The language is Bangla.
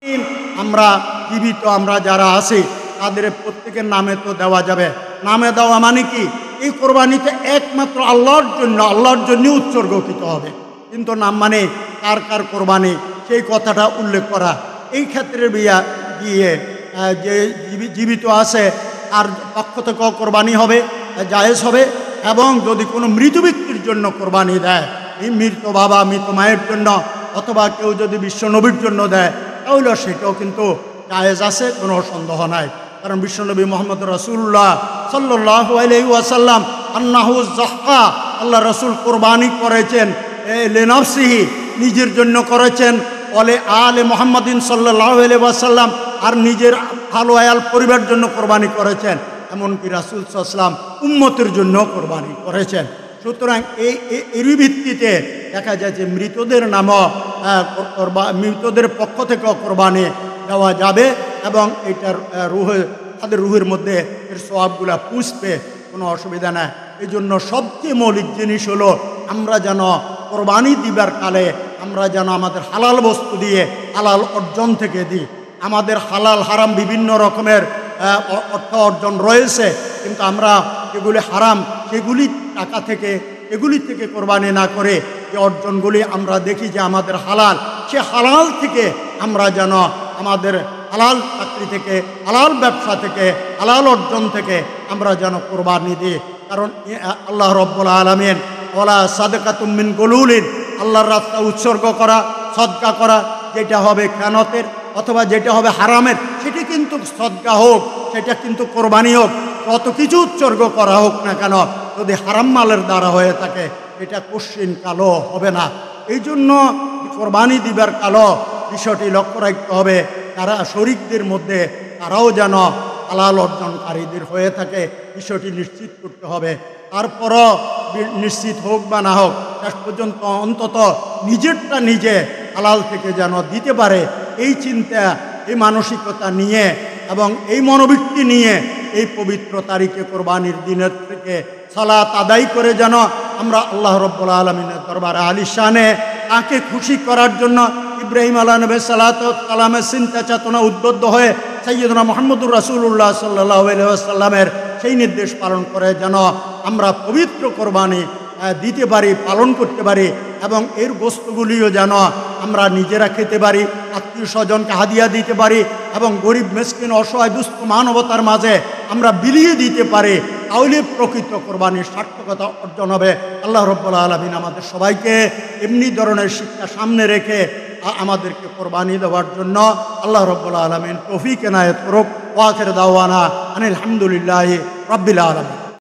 আমরা জীবিত আমরা যারা আছি তাদের প্রত্যেকের নামে তো দেওয়া যাবে। নামে দেওয়া মানে কি, এই কোরবানিতে একমাত্র আল্লাহর জন্য উৎসর্গকৃত হবে। কিন্তু নাম মানে কার কার কোরবানি সেই কথাটা উল্লেখ করা। এই ক্ষেত্রে গিয়ে যে জীবিত আছে আর পক্ষ থেকেও কোরবানি হবে, জায়েজ হবে। এবং যদি কোনো মৃত ব্যক্তির জন্য কোরবানি দেয়, এই মৃত বাবা মৃত মায়ের জন্য, অথবা কেউ যদি বিশ্বনবীর জন্য দেয়, তাহলে সেটাও কিন্তু জায়েজ আছে, কোনো সন্দেহ নাই। কারণ বিশ্বনবী মোহাম্মদ রাসূলুল্লাহ সাল্লাল্লাহু আলাইহি ওয়াসাল্লাম আন্নাহু যাহা, আল্লাহ রসুল কোরবানি করেছেন লিনাফসিহি, নিজের জন্য করেছেন, ওয়ালি আলে মুহাম্মাদিন সাল্লাল্লাহু আলাইহি ওয়াসাল্লাম, আর নিজের আলো আয়াল পরিবারের জন্য কোরবানি করেছেন। এমনকি রাসূল সাল্লাল্লাহু আলাইহি ওয়াসাল্লাম উম্মতের জন্য কোরবানি করেছেন। সুতরাং এরই ভিত্তিতে দেখা যায় যে মৃতদের নামও মৃতদের পক্ষ থেকেও কোরবানি দেওয়া যাবে এবং এটার তাদের রুহের মধ্যে এর সওয়াবগুলা পুষবে, কোনো অসুবিধা নাই। এই জন্য সবচেয়ে মৌলিক জিনিস হলো আমরা যেন কোরবানি দিবার কালে আমরা যেন আমাদের হালাল বস্তু দিয়ে হালাল অর্জন থেকে দিই। আমাদের হালাল হারাম বিভিন্ন রকমের অর্থ অর্জন রয়েছে, কিন্তু আমরা যেগুলি হারাম সেগুলি টাকা থেকে এগুলি থেকে কোরবানি না করে যে অর্জনগুলি আমরা দেখি যে আমাদের হালাল, সে হালাল থেকে আমরা যেন আমাদের হালাল চাকরি থেকে, হালাল ব্যবসা থেকে, হালাল অর্জন থেকে আমরা যেন কোরবানি দিই। কারণ আল্লাহ রাব্বুল আলামিন ওয়ালা সাদাকাতুম মিন গুলুলিন, আল্লাহর রাস্তা উৎসর্গ করা, সদকা করা, যেটা হবে খেয়ানতের অথবা যেটা হবে হারামের, সেটি কিন্তু সদকা হোক, সেটা কিন্তু কোরবানি হোক, কত কিছু উৎসর্গ করা হোক না কেন, যদি হারাম মালের দ্বারা হয়ে থাকে এটা কোশ্চিন কালো হবে না। এই জন্য কোরবানি দিবার কালো বিষয়টি লক্ষ্য রাখতে হবে, তারা শরীকদের মধ্যে তারাও যেন হালাল অর্জনকারীদের হয়ে থাকে, বিষয়টি নিশ্চিত করতে হবে। তারপরও নিশ্চিত হোক বা না হোক, শেষ পর্যন্ত অন্তত নিজেরটা নিজে হালাল থেকে যেন দিতে পারে, এই চিন্তা, এই মানসিকতা নিয়ে এবং এই মনোবৃত্তি নিয়ে এই পবিত্র তারিখে কোরবানির দিনের থেকে সালাত আদায় করে যেন আমরা আল্লাহ রাব্বুল আলামিনের দরবারে আলিশানে তাকে খুশি করার জন্য ইব্রাহিম আলাইহিস সালামের চিন্তা চেতনা উদ্বুদ্ধ হয়ে সাইয়্যিদুনা মুহাম্মদুর রাসূলুল্লাহ সাল্লাল্লাহু আলাইহি ওয়াসাল্লামের সেই নির্দেশ পালন করে যেন আমরা পবিত্র কোরবানি দিতে পারি, পালন করতে পারি, এবং এর গোস্তগুলিও যেন আমরা নিজেরা খেতে পারি, আত্মীয় স্বজনকে হাদিয়া দিতে পারি, এবং গরিব মিসকিন অসহায় দুস্থ মানবতার মাঝে আমরা বিলিয়ে দিতে পারি, তাহলে প্রকৃত কোরবানির সার্থকতা অর্জন হবে। আল্লাহ রাব্বুল আলামিন আমাদের সবাইকে এমনি ধরনের শিক্ষা সামনে রেখে আমাদেরকে কোরবানি দেওয়ার জন্য আল্লাহ রাব্বুল আলামিন তৌফিক এনায়েত করুক। ওয়া আখিরু দাওয়ানা আনিল হামদুলিল্লাহি রাব্বিল আলামিন।